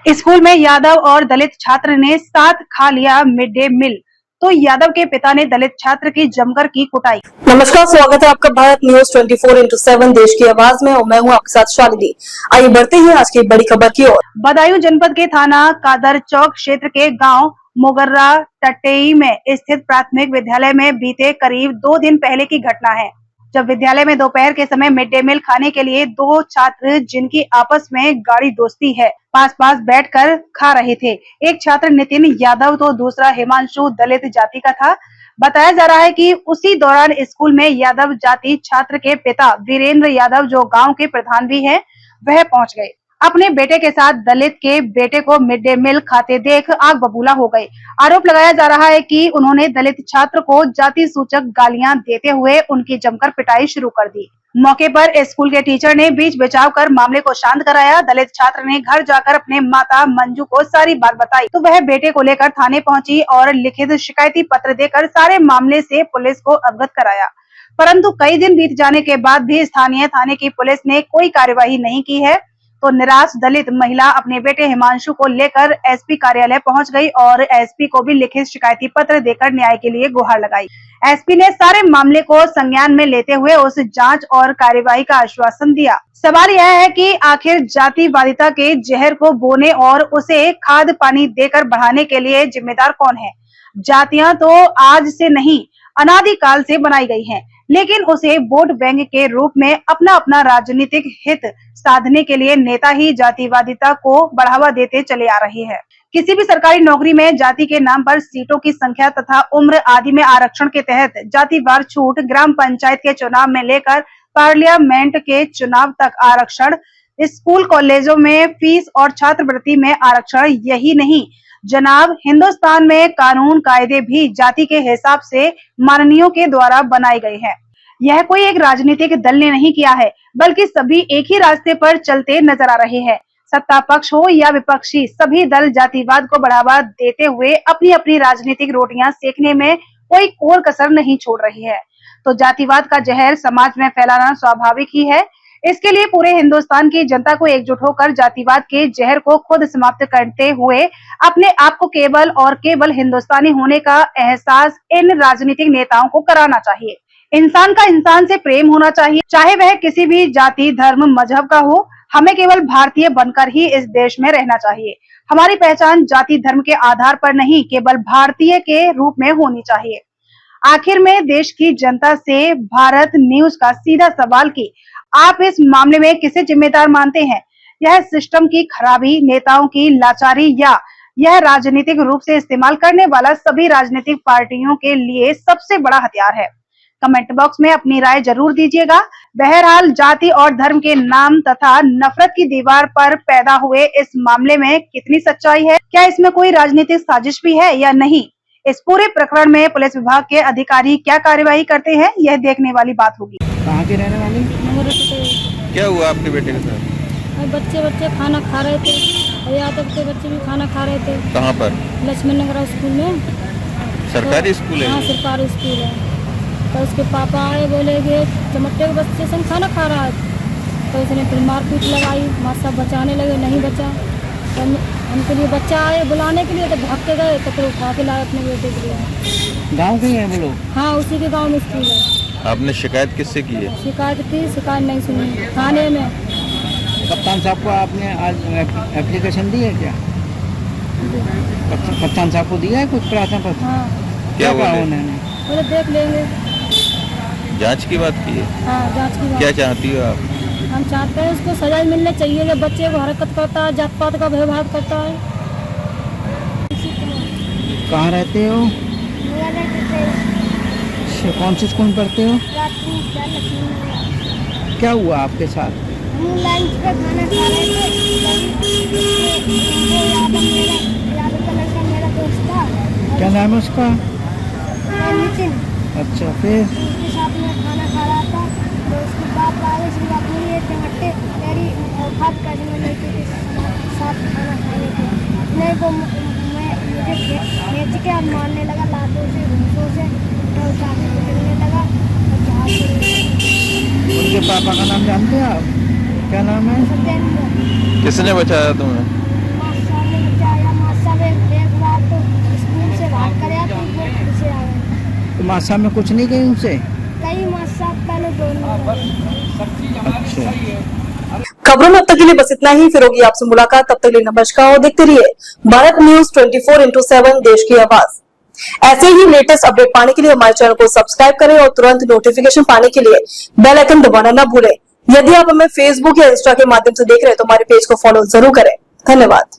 School में यादव और दलित छात्र ने साथ खा लिया मिड डे मील, तो यादव के पिता ने दलित छात्र की जमकर की कुटाई। नमस्कार, स्वागत है आपका भारत न्यूज 24x7 देश की आवाज में और मैं हूं आपके साथ शालिनी। आइए बढ़ते हैं आज की बड़ी खबर की ओर। बदायूं जनपद के थाना कादर चौक क्षेत्र के गांव मोगर्रा टटेई में स्थित प्राथमिक विद्यालय में बीते करीब 2 दिन पहले की घटना है, जब विद्यालय में दोपहर के समय मिड डे मील खाने के लिए 2 छात्र, जिनकी आपस में गाढ़ी दोस्ती है, पास पास बैठकर खा रहे थे। एक छात्र नितिन यादव तो दूसरा हिमांशु दलित जाति का था। बताया जा रहा है कि उसी दौरान स्कूल में यादव जाति छात्र के पिता वीरेंद्र यादव, जो गांव के प्रधान भी हैं, वह पहुंच गए। अपने बेटे के साथ दलित के बेटे को मिड डे मील खाते देख आग बबूला हो गए। आरोप लगाया जा रहा है कि उन्होंने दलित छात्र को जाति सूचक गालियां देते हुए उनकी जमकर पिटाई शुरू कर दी। मौके पर स्कूल के टीचर ने बीच बचाव कर मामले को शांत कराया। दलित छात्र ने घर जाकर अपने माता मंजू को सारी बात बताई, तो वह बेटे को लेकर थाने पहुंची और लिखित शिकायती पत्र देकर सारे मामले से पुलिस को अवगत कराया। परंतु कई दिन बीत जाने के बाद भी स्थानीय थाने की पुलिस ने कोई कार्यवाही नहीं की है, तो निराश दलित महिला अपने बेटे हिमांशु को लेकर एसपी कार्यालय पहुंच गई और एसपी को भी लिखित शिकायती पत्र देकर न्याय के लिए गुहार लगाई। एसपी ने सारे मामले को संज्ञान में लेते हुए उस जांच और कार्यवाही का आश्वासन दिया। सवाल यह है कि आखिर जातिवादिता के जहर को बोने और उसे खाद पानी देकर बढ़ाने के लिए जिम्मेदार कौन है? जातियां तो आज से नहीं, अनादिकाल से बनाई गई हैं, लेकिन उसे वोट बैंक के रूप में अपना अपना राजनीतिक हित साधने के लिए नेता ही जातिवादिता को बढ़ावा देते चले आ रहे हैं। किसी भी सरकारी नौकरी में जाति के नाम पर सीटों की संख्या तथा उम्र आदि में आरक्षण के तहत जातिवार छूट, ग्राम पंचायत के चुनाव में लेकर पार्लियामेंट के चुनाव तक आरक्षण, स्कूल कॉलेजों में फीस और छात्रवृत्ति में आरक्षण, यही नहीं जनाब, हिंदुस्तान में कानून कायदे भी जाति के हिसाब से माननीयों के द्वारा बनाए गए हैं। यह कोई एक राजनीतिक दल ने नहीं किया है, बल्कि सभी एक ही रास्ते पर चलते नजर आ रहे हैं। सत्ता पक्ष हो या विपक्षी, सभी दल जातिवाद को बढ़ावा देते हुए अपनी अपनी राजनीतिक रोटियां सेकने में कोई कोर कसर नहीं छोड़ रही है। तो जातिवाद का जहर समाज में फैलाना स्वाभाविक ही है। इसके लिए पूरे हिंदुस्तान की जनता को एकजुट होकर जातिवाद के जहर को खुद समाप्त करते हुए अपने आप को केवल और केवल हिंदुस्तानी होने का एहसास इन राजनीतिक नेताओं को कराना चाहिए। इंसान का इंसान से प्रेम होना चाहिए, चाहे वह किसी भी जाति, धर्म, मजहब का हो। हमें केवल भारतीय बनकर ही इस देश में रहना चाहिए। हमारी पहचान जाति धर्म के आधार पर नहीं, केवल भारतीय के रूप में होनी चाहिए। आखिर में देश की जनता से भारत न्यूज का सीधा सवाल कि आप इस मामले में किसे जिम्मेदार मानते हैं? यह सिस्टम की खराबी, नेताओं की लाचारी, या यह राजनीतिक रूप से इस्तेमाल करने वाला सभी राजनीतिक पार्टियों के लिए सबसे बड़ा हथियार है? कमेंट बॉक्स में अपनी राय जरूर दीजिएगा। बहरहाल जाति और धर्म के नाम तथा नफरत की दीवार पर पैदा हुए इस मामले में कितनी सच्चाई है? क्या इसमें कोई राजनीतिक साजिश भी है या नहीं? इस पूरे प्रकरण में पुलिस विभाग के अधिकारी क्या कार्यवाही करते हैं, यह देखने वाली बात होगी। कहाँ के रहने वाली? क्या हुआ आपके बेटे के साथ? बच्चे खाना खा रहे थे, यादव के बच्चे भी खाना खा रहे थे। कहाँ पर? लक्ष्मण नगर स्कूल में। सरकारी स्कूल है? हाँ, सरकारी स्कूल है। तो उसके पापा आए, बोले कि चमट्टे के बच्चे संग खाना खा रहा है, तो उसने फिर मारपीट लगाई। माँ सब बचाने लगे, नहीं बचा। तो उनके लिए बच्चा आए बुलाने के लिए, तो भाग के गए, तो फिर उठा के लाए अपने बेटे के लिए। गाँव के ही हैं वो लोग? हाँ, उसी के गाँव में स्कूल है। आपने शिकायत किससे की है? शिकायत की, शिकायत नहीं सुनी थाने में। कप्तान साहब को आपने आज एप्लीकेशन दी है क्या? कप्तान साहब को दिया है कुछ प्रार्थना पत्र? हाँ। क्या बोले? उन्होंने बोले देख लेंगे। जांच की बात की है? हाँ, जांच की बात। क्या चाहती हो आप? हम चाहते हैं उसको सजा मिलनी चाहिए, जब बच्चे को हरकत करता है, जात पात का भेदभाव करता है। कहाँ रहते हो? कौन से स्कूल में पढ़ते हो? क्या हुआ आपके साथ? हम लंच पे खाना खा रहे थे, यादव का लड़का मेरा दोस्त था। क्या नाम है उसका? नितिन। अच्छा, फिर उसके साथ में खाना खा रहा था, तो उसके बाप आगे से बात हुई है, टमाटे मेरी औकात का जो लड़के के साथ खाना खाने थे, नहीं वो मुझे खींच के मारने लगा, लातों से, घूसों से, तो काफी पिटने लगा। उनके पापा का नाम जानते हैं आप? क्या नाम है? किसने बचाया तुम्हें? मासा में कुछ नहीं गई उनसे? कई मास पहले दोनों अच्छा। खबरों में अब तक के लिए बस इतना ही। फिर होगी आपसे मुलाकात, तब तक के लिए नमस्कार और देखते रहिए भारत न्यूज 24/7 देश की आवाज। ऐसे ही लेटेस्ट अपडेट पाने के लिए हमारे चैनल को सब्सक्राइब करें और तुरंत नोटिफिकेशन पाने के लिए बेल आइकन दबाना न भूलें। यदि आप हमें फेसबुक या इंस्टा के माध्यम से देख रहे हैं तो हमारे पेज को फॉलो जरूर करें। धन्यवाद।